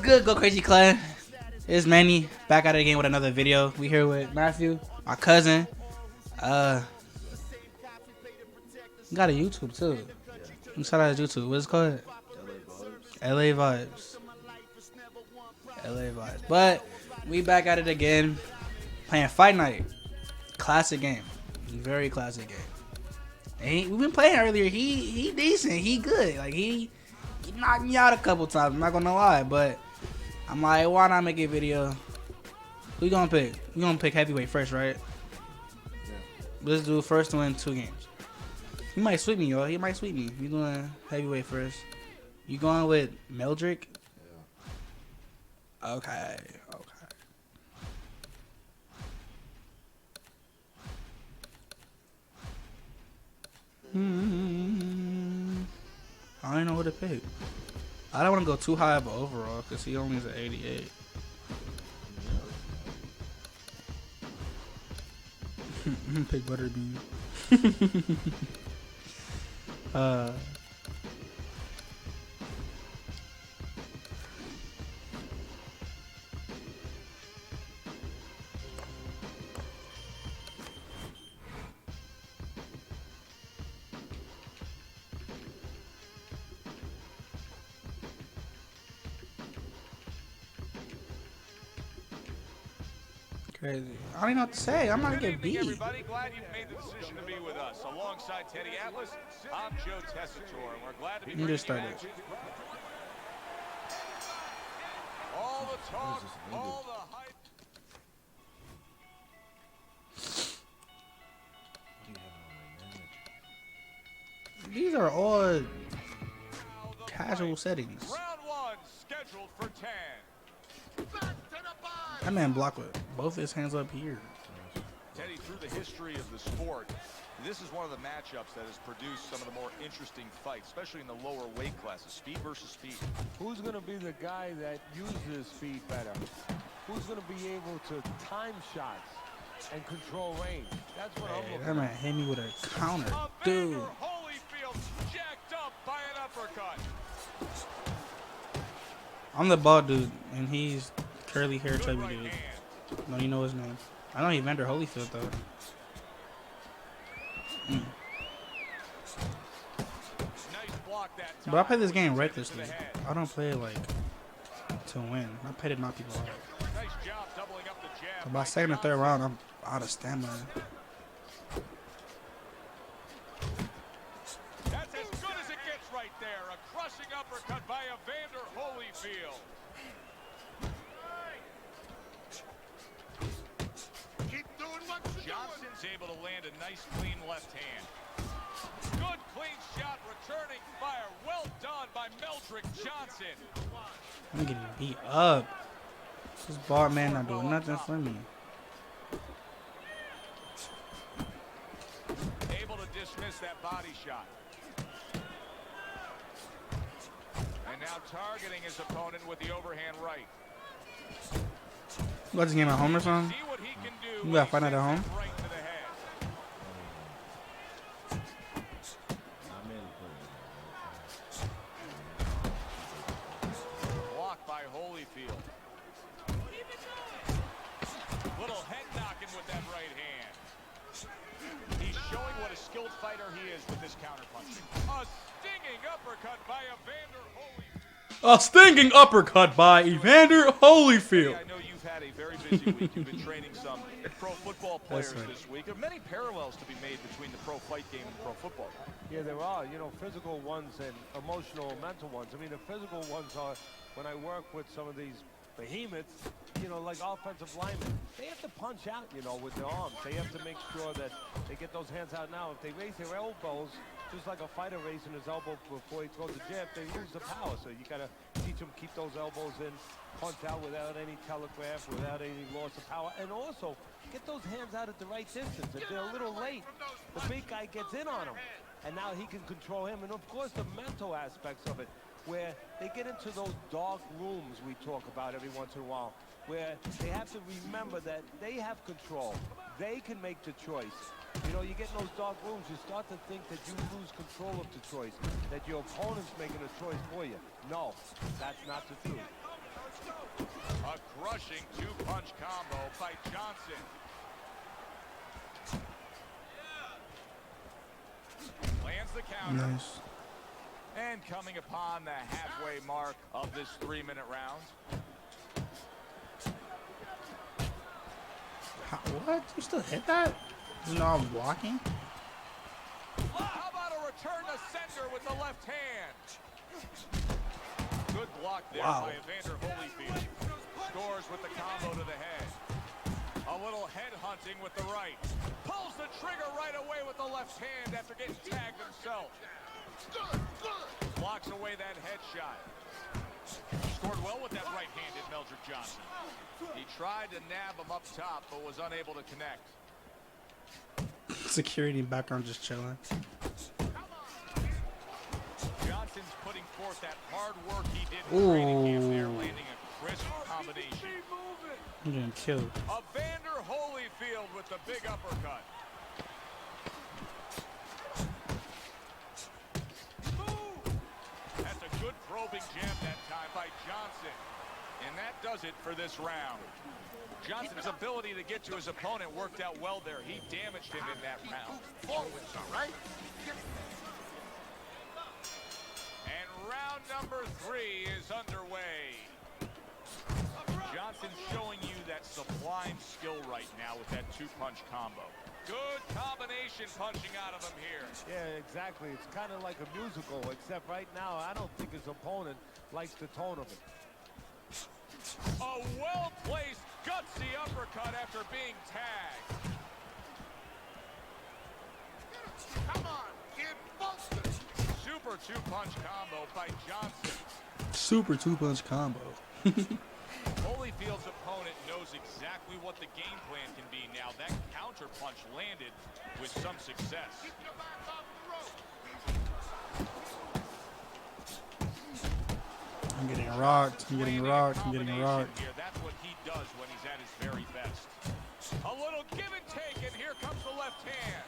good, Go Crazy Clan? It's Manny back at it again with another video. We here with Matthew, my cousin. We got a YouTube too. We shout out his YouTube. What's it called? LA Vibes. LA Vibes. But we back at it again, playing Fight Night. Classic game, very classic game. And we've been playing earlier. He decent. He good. Like he knocked me out a couple times. I'm not gonna lie, but I'm like, why not make a video? Who you gonna pick? You gonna pick heavyweight first, right? Yeah. Let's do first to win 2 games. He might sweep me, y'all. He might sweep me. We doing heavyweight first. You going with Meldrick? Yeah. Okay. I don't know what to pick. I don't want to go too high of an overall because he only is at 88. I'm gonna pick Butterbean. Crazy. I don't even know what to say. I'm not gonna get beat. Everybody, glad you've made the decision to be with us. Alongside Teddy Atlas, I'm Joe Tessitore, and we're glad to be You just started. All the talk, all the hype. These are all casual settings. Round 1 scheduled for 10. That man blocked with both his hands up here. Teddy, through the history of the sport, this is one of the matchups that has produced some of the more interesting fights, especially in the lower weight classes, speed versus speed. Who's going to be the guy that uses speed better? Who's going to be able to time shots and control range? That's what I'm looking That man hit me with a counter, dude. Holyfield jacked up by an uppercut. I'm the bald dude, and he's curly hair chubby dude. Don't even know his name. I know Evander Holyfield though. But I play this game recklessly. I don't play it like to win. I play to knock people out. But by second or third round, I'm out of stamina. That's as good as it gets right there. A crushing uppercut by Evander Holyfield. Johnson's able to land a nice, clean left hand. Good, clean shot, returning fire. Well done by Meldrick Johnson. I'm getting beat up. This bald man not doing nothing for me. Able to dismiss that body shot. And now targeting his opponent with the overhand right. You got this game at home or something? See what he can do. You gotta find out at home? Right to the head. Blocked by Holyfield. Little head knocking with that right hand. He's showing what a skilled fighter he is with this counterpunching. A stinging uppercut by Evander Holyfield. A stinging uppercut by Evander Holyfield. I know you've had a very busy week. You've been training some pro football players this week. There are many parallels to be made between the pro fight game and pro football. Yeah, there are, you know, physical ones and emotional, mental ones. I mean, the physical ones are when I work with some of these behemoths, you know, like offensive linemen. They have to punch out, you know, with their arms. They have to make sure that they get those hands out. Now, if they raise their elbows, just like a fighter raising his elbow before he throws a jab, they lose the power. So you got to teach them keep those elbows in, punch out without any telegraph, without any loss of power, and also get those hands out at the right distance. If they're a little late, the big guy gets in on him, and now he can control him. And of course, the mental aspects of it, where they get into those dark rooms we talk about every once in a while, where they have to remember that they have control. They can make the choice. You know, you get in those dark rooms, you start to think that you lose control of the choice, that your opponent's making a choice for you. No, that's not the truth. A crushing two-punch combo by Johnson. Lands the counter. Nice. And coming upon the halfway mark of this 3-minute round. What? You still hit that? You know I'm blocking? How about a return to sender with the left hand? Good block there by Evander Holyfield. Scores with the combo to the head. A little head hunting with the right. Pulls the trigger right away with the left hand after getting tagged himself. Blocks away that headshot. Scored well with that right-handed Meldrick Johnson. He tried to nab him up top, but was unable to connect. Security background just chilling. Johnson's putting forth that hard work he did in training camp there, landing a crisp combination. I'm getting killed. Evander Holyfield with the big uppercut. That's a good probing jab that time by Johnson. And that does it for this round. Johnson's ability to get to his opponent worked out well there. He damaged him in that round. Forwards, all right? And round number 3 is underway. Johnson's showing you that sublime skill right now with that two-punch combo. Good combination punching out of him here. Yeah, exactly. It's kind of like a musical, except right now, I don't think his opponent likes the tone of it. A well-placed, gutsy uppercut after being tagged. Come on, kid, Buster. Super two-punch combo by Johnson. Super two-punch combo. Holyfield's opponent knows exactly what the game plan can be now. That counter punch landed with some success. I'm getting rocked. I'm getting rocked. I'm getting rocked. Here, that's what he does when he's at his very best. A little give and take, and here comes the left hand.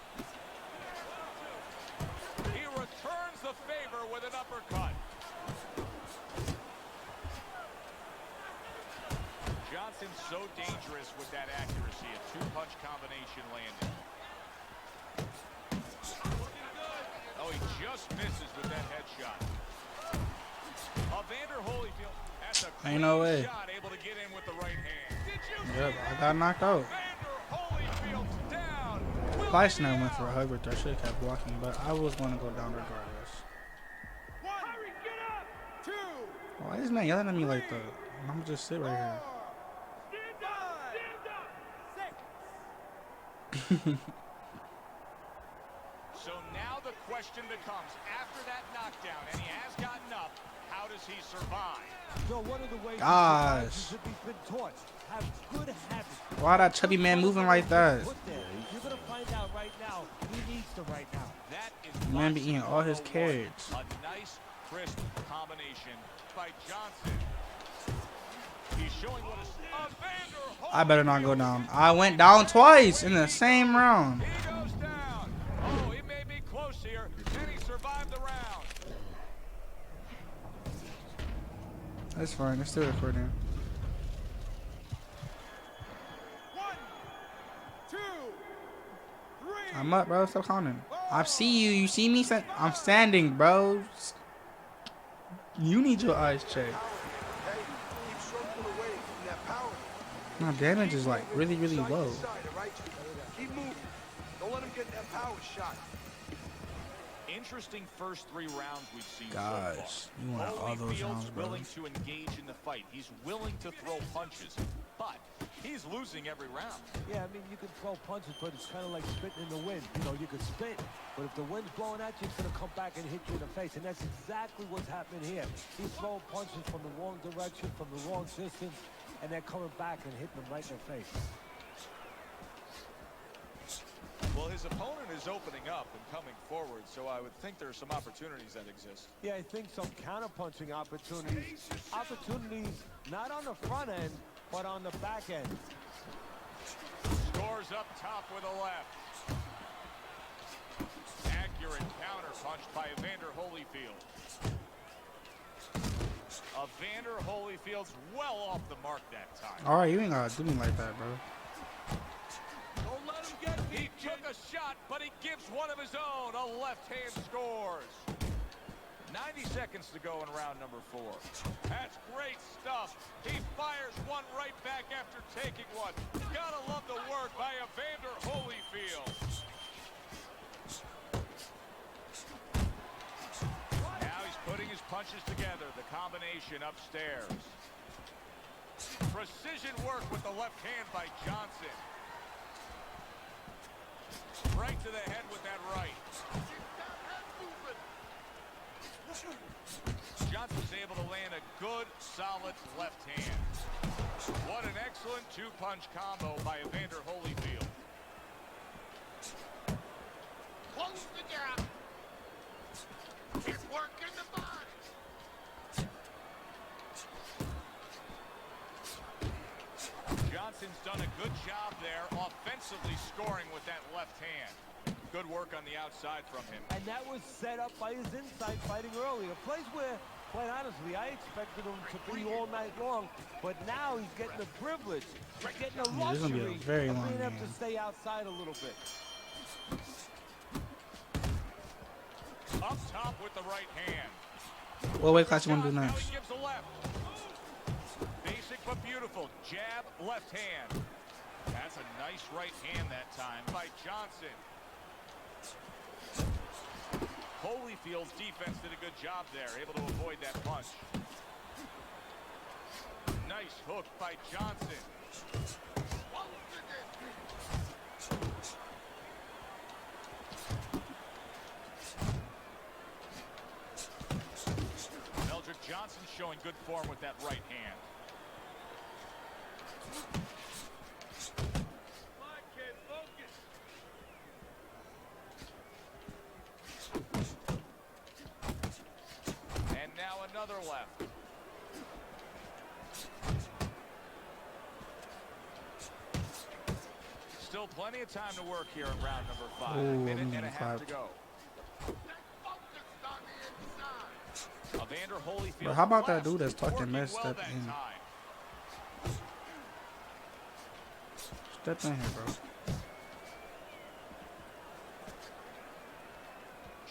He returns the favor with an uppercut. Johnson's so dangerous with that accuracy. A two-punch combination landing. Oh, he just misses with that headshot. Evander Holyfield, that's a clean shot, able to get in with the right hand. Did you Yep, I got knocked out. Evander Holyfield's down. Fleischner went for a hug right there. I should have kept blocking, but I was going to go down regardless. Hurry, get up. 2. Why is this man yelling at me like that? I'm going to just sit right here. So now the question becomes, after that knockdown, and he has gotten up, how does he survive? So one of the ways Gosh. he's been taught, have good habits. Why that chubby man moving like that? Put there. You're going to find out right now. He needs to right now. That is Man be eating all his boxing carrots. 101. A nice, crisp combination by Johnson. He's showing what is Evander I better not go down. I went down twice in the same round. He goes down. Oh, he may be close here, and he survived the round. That's fine. It's still recording. 1, 2, 3. I'm up, bro. Stop counting. I see you. You see me? I'm standing, bro. You need your eyes checked. Hey, keep stroking away from that power. My damage is like really, really Side to low. side, all right? Keep moving. Don't let him get that power shot. Interesting first 3 rounds we've seen Gosh, so far. you want all those Holyfield's rounds, bro. willing to engage in the fight. He's willing to throw punches, but he's losing every round. Yeah, I mean, you can throw punches, but it's kind of like spitting in the wind. You know, you can spit, but if the wind's blowing at you, it's going to come back and hit you in the face, and that's exactly what's happening here. He's throwing punches from the wrong direction, from the wrong distance, and they're coming back and hitting him right in the face. Well, his opponent is opening up and coming forward, so I would think there are some opportunities that exist. Yeah, I think some counter-punching opportunities. Opportunities not on the front end, but on the back end. Scores up top with a left. accurate counter punch by Evander Holyfield. Evander Holyfield's well off the mark that time. All right, you ain't gotta do me like that, bro. Don't let him get me. He took a shot, but he gives one of his own. A left hand scores. 90 seconds to go in round number 4. That's great stuff. He fires one right back after taking one. Gotta love the work by Evander Holyfield. Now he's putting his punches together. The combination upstairs. Precision work with the left hand by Johnson. Right to the head with that right. Johnson's able to land a good, solid left hand. What an excellent two-punch combo by Evander Holyfield. Close the gap. He's working the body. Johnson's done a good job there, offensively scoring with that left hand. Good work on the outside from him. And that was set up by his inside fighting earlier. A place where, quite honestly, I expected him to be all night long, but now he's getting the privilege. He's getting the Yeah, this is gonna be a luxury very of long being able game. to stay outside a little bit. Up top with the right hand. What weight class you want to do Now next? he gives a left. Basic but beautiful. Jab, left hand. That's a nice right hand that time by Johnson. Holyfield's defense did a good job there, able to avoid that punch. Nice hook by Johnson. Eldrick Johnson showing good form with that right hand. And now another left. Still plenty of time to work here in round number 5. Ooh, A minute I'm and a getting half to clapped. go. Evander Holyfield. Bro, how about that left, dude that's talking working mess well step that in? time. Step in here, bro.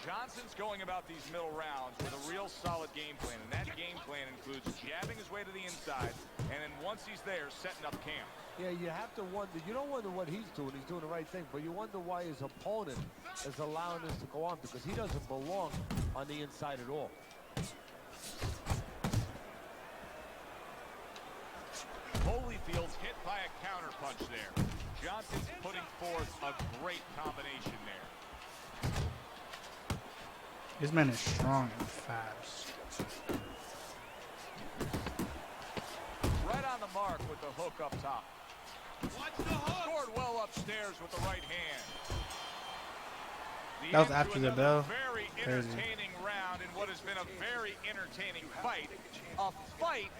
Johnson's going about these middle rounds with a real solid game plan, and that game plan includes jabbing his way to the inside, and then once he's there, setting up camp. Yeah, you have to wonder. You don't wonder what he's doing the right thing, but you wonder why his opponent is allowing this to go on, because he doesn't belong on the inside at all. Holyfield's hit by a counter punch there. Johnson's putting forth a great combination there. This man is strong and fast. Right on the mark with the hook up top. Watch the hook. Scored well upstairs with the right hand. That was end to after the another bell. Very Crazy. entertaining round in what has been a very entertaining fight. A fight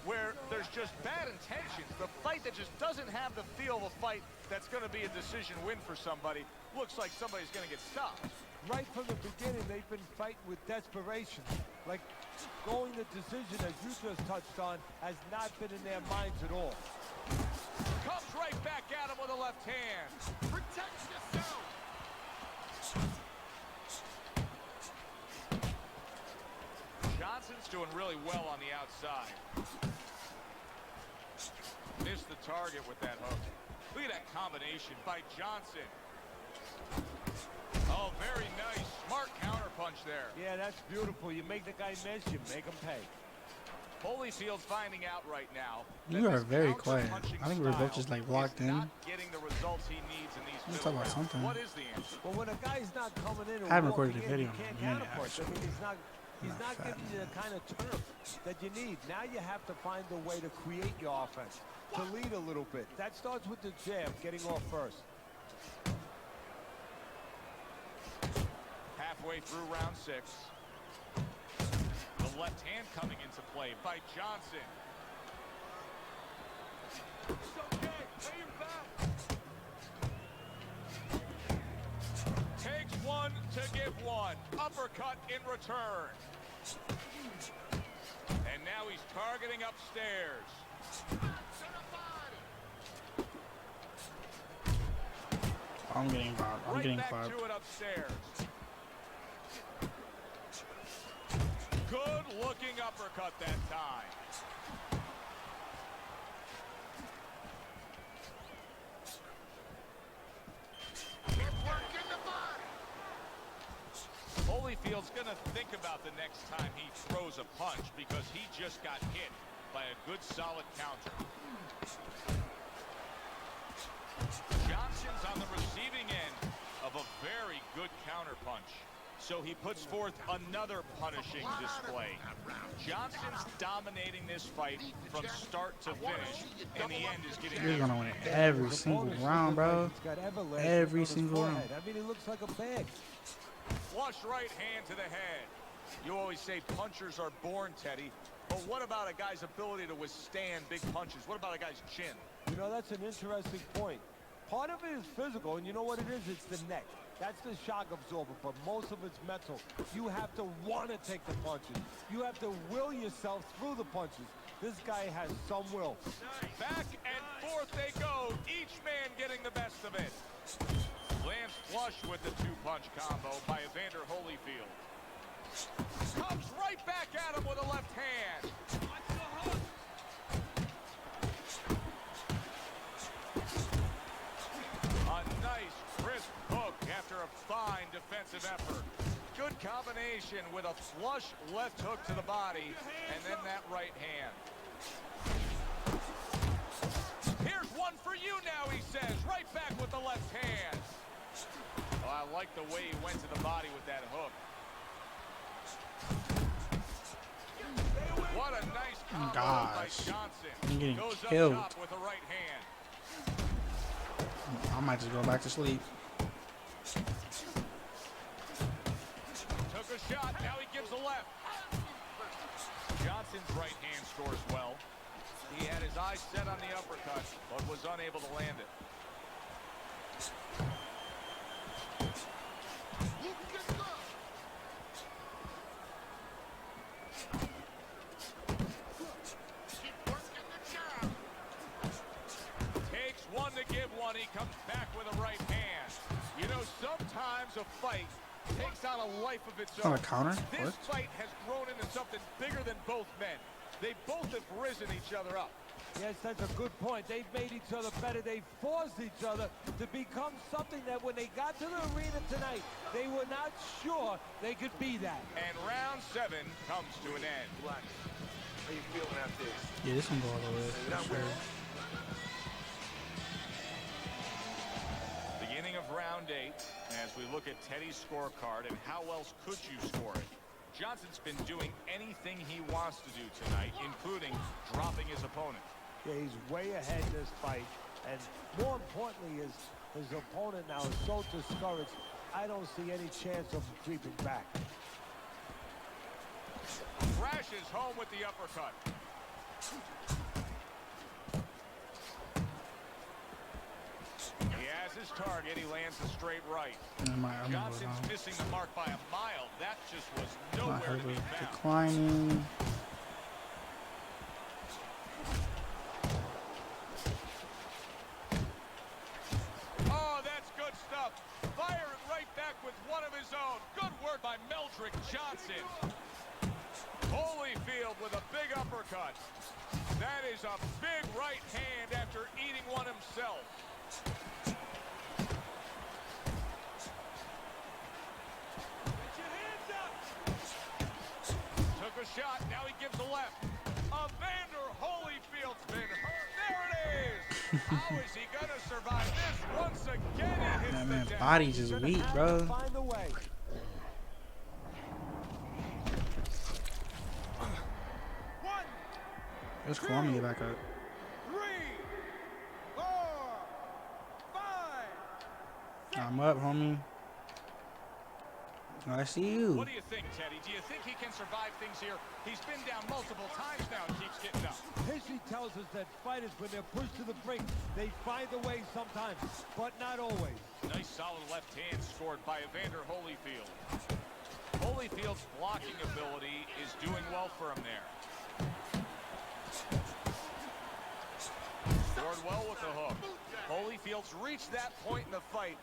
where there's just bad intentions. The fight that just doesn't have the feel of a fight that's going to be a decision win for somebody. Looks like somebody's going to get stopped. Right from the beginning, they've been fighting with desperation. Like, going the decision, as you just touched on, has not been in their minds at all. Comes right back at him with a left hand. Protect yourself. Johnson's doing really well on the outside. Missed the target with that hook. Look at that combination by Johnson. Oh, very nice. Smart counter punch there. Yeah, that's beautiful. You make the guy miss, you make him pay. Holyfield's finding out right now. You that are this very quiet. counter-punching I think we're both style just like is locked in. not getting the results he needs in these Let's middle talk about rounds. something. What is the answer? But when a guy's not coming in and I haven't recorded walking the video in, in you a can't minute, counterpunch. I mean, he's not not fat giving you the kind of turf that you need. Now you have to find a way to create your offense, to lead a little bit. That starts with the jab, getting off first. Halfway through round 6. The left hand coming into play by Johnson. It's okay. Pay him back. Takes one to give one. Uppercut in return. And now he's targeting upstairs. I'm getting five. I'm Right getting back 5. to it upstairs. Good looking uppercut that time. Holyfield's gonna think about the next time he throws a punch because he just got hit by a good solid counter. Johnson's on the receiving end of a very good counter punch. So he puts forth another punishing display. Johnson's dominating this fight from start to finish, and the end is getting You're gonna win every single round, bro. Every single round. I mean, he looks like a bag. Flush right hand to the head. You always say punchers are born, Teddy. But what about a guy's ability to withstand big punches? What about a guy's chin? You know, that's an interesting point. Part of it is physical, and you know what it is? It's the neck. That's the shock absorber, but most of it's mental. You have to want to take the punches. You have to will yourself through the punches. This guy has some will. Back and forth they go, each man getting the best of it. Lands flush with the two-punch combo by Evander Holyfield. Comes right back at him with a left hand. A nice, crisp hook after a fine defensive effort. Good combination with a flush left hook to the body and then that right hand. Here's one for you now, he says. Right back with the left hand. Oh, I like the way he went to the body with that hook. What a nice combo by Johnson. I'm getting Goes killed. up top with the right hand. I might just go back to sleep. Took a shot, now he gives a left. Johnson's right hand scores well. He had his eyes set on the uppercut, but was unable to land it. Takes one to give one. He comes back with a right hand. You know, sometimes a fight takes on a life of its own. Not a counter? This What? fight has grown into something bigger than both men. They both have risen each other up. Yes, that's a good point. They've made each other better. They forced each other to become something that when they got to the arena tonight, they were not sure they could be that. And round 7 comes to an end. Relax. How you feeling after this? Yeah, this one go all the way. Not For sure. winning? Beginning of round 8, as we look at Teddy's scorecard and how else could you score it? Johnson's been doing anything he wants to do tonight, including dropping his opponent. Yeah, he's way ahead in this fight. And more importantly, his opponent now is so discouraged, I don't see any chance of him creeping back. Crashes home with the uppercut. He has his target. He lands a straight right. I'm Johnson's missing the mark by a mile. That just was my nowhere heart to be was found. declining. Oh, that's good stuff. Firing right back with one of his own. Good work by Meldrick Johnson. Holyfield with a big uppercut. That is a big right hand after eating one himself. Took a shot, now he gives a left. Evander Holyfield's been hurt. There it is. How is he going to survive this? Once again, he hits That the man deck. body's just Gonna weak, have to bro. find a way. It's cool. I'm gonna get back up. 3, 4, 5. I'm up, homie. I see you. What do you think, Teddy? Do you think he can survive things here? He's been down multiple times now and keeps getting up. History tells us that fighters, when they're pushed to the brink, they find a way sometimes, but not always. Nice solid left hand scored by Evander Holyfield. Holyfield's blocking ability is doing well for him there. Scored well with the hook. Holyfield's reached that point in the fight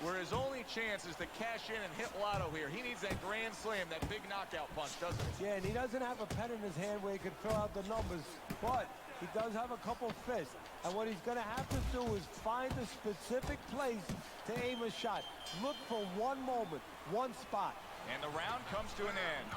where his only chance is to cash in and hit Lotto here. He needs that grand slam, that big knockout punch, doesn't he? Yeah, and he doesn't have a pen in his hand where he can throw out the numbers, but he does have a couple fists. And what he's going to have to do is find a specific place to aim a shot. Look for one moment, one spot. And the round comes to an end.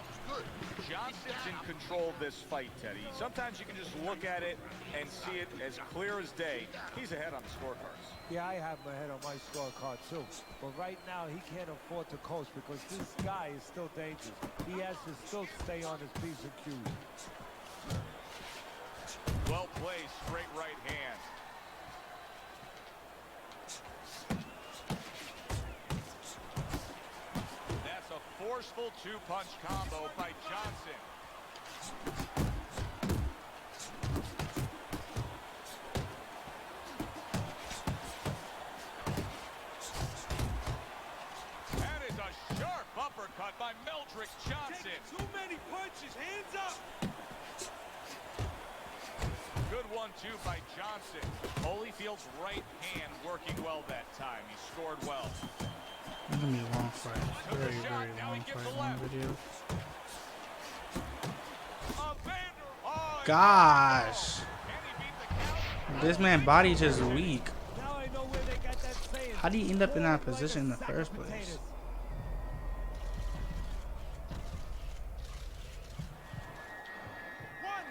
Johnson's in control of this fight, Teddy. Sometimes you can just look at it and see it as clear as day. He's ahead on the scorecards. Yeah, I have my head on my scorecard too. But right now, he can't afford to coast because this guy is still dangerous. He has to still stay on his P's and Q's. Well placed, straight right hand. That's a forceful two-punch combo by Johnson. That is a sharp uppercut by Meldrick Johnson. Too many punches. Hands up. Good 1-2 by Johnson. Holyfield's right hand working well that time. He scored well. It's gonna be a long fight. Very, very long fight in the video. Gosh. This man's body just weak. Now I know where they got that saying. How do you end up in that position in the first place?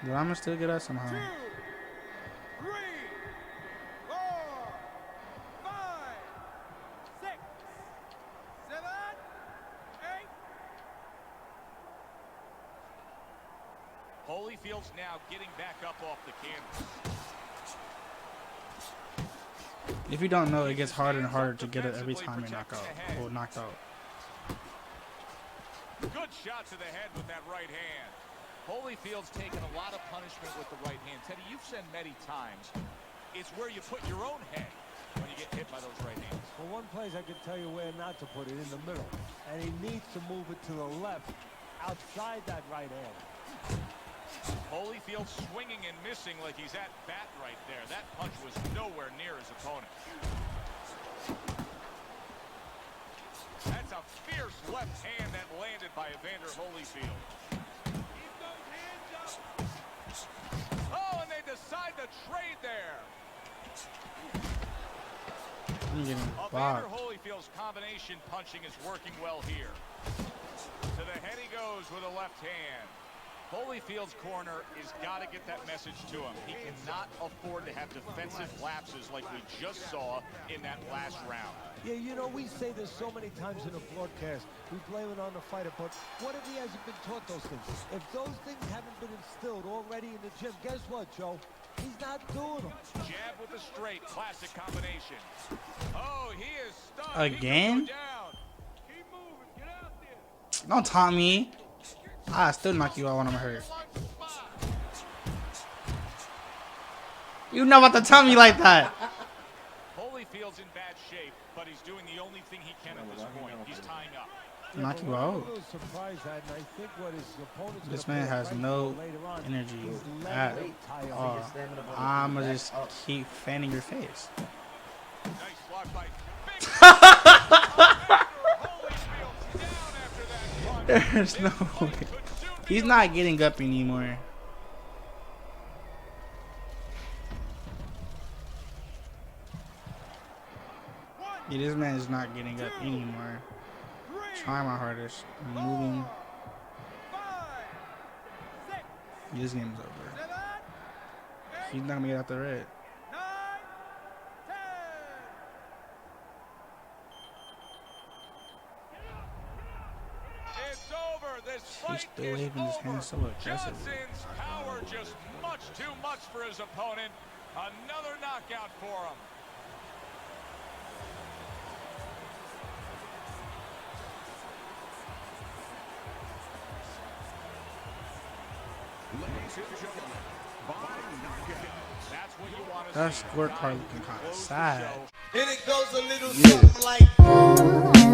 But I'm gonna still get up somehow. 2, 3, 4, 5, 6, 7, 8. Holyfield's now getting back up off the canvas. If you don't know, it gets harder and harder to get it every time you knock out or knocked out. Good shot to the head with that right hand. Holyfield's taken a lot of punishment with the right hand. Teddy, you've said many times, it's where you put your own head when you get hit by those right hands. Well, one place I can tell you where not to put it, in the middle. And he needs to move it to the left, outside that right hand. Holyfield swinging and missing like he's at bat right there. That punch was nowhere near his opponent. That's a fierce left hand that landed by Evander Holyfield. Keep those hands up. Oh, and they decide to trade there. I'm getting Evander blocked. Holyfield's combination punching is working well here. To the head he goes with a left hand. Holyfield's corner has got to get that message to him. He cannot afford to have defensive lapses like we just saw in that last round. Yeah, you know, we say this so many times in the broadcast. We blame it on the fighter, but what if he hasn't been taught those things? If those things haven't been instilled already in the gym, guess what, Joe? He's not doing them. Jab with a straight, classic combination. Oh, he is stunned. Again? He could go down. Keep moving. Get out there. Don't taunt me. I still knock you out when I'm hurt. You know about to tell me like that. Holyfield's in bad shape, but he's doing the only thing he can at this point. He's tying up. Knock you I'm a out. little surprised at, and I think what his opponent's This gonna man play has right no now later on. energy He's at letting it tie up. all. I'ma just keep fanning your face. Nice block by Holyfield's down after that punch. There's no way. He's not getting up anymore. Yeah, this man is not getting up anymore. Trying my hardest. I'm moving. 5, 6, This game is over. 7, 8, He's not gonna get out the red. 9, 10. It's over. This fight still is waving his over. hands so aggressively. Johnson's power just much too much for his opponent. Another knockout for him. Ladies and gentlemen, by knockout. That's That squirt part looking kind of sad. And it goes a little something like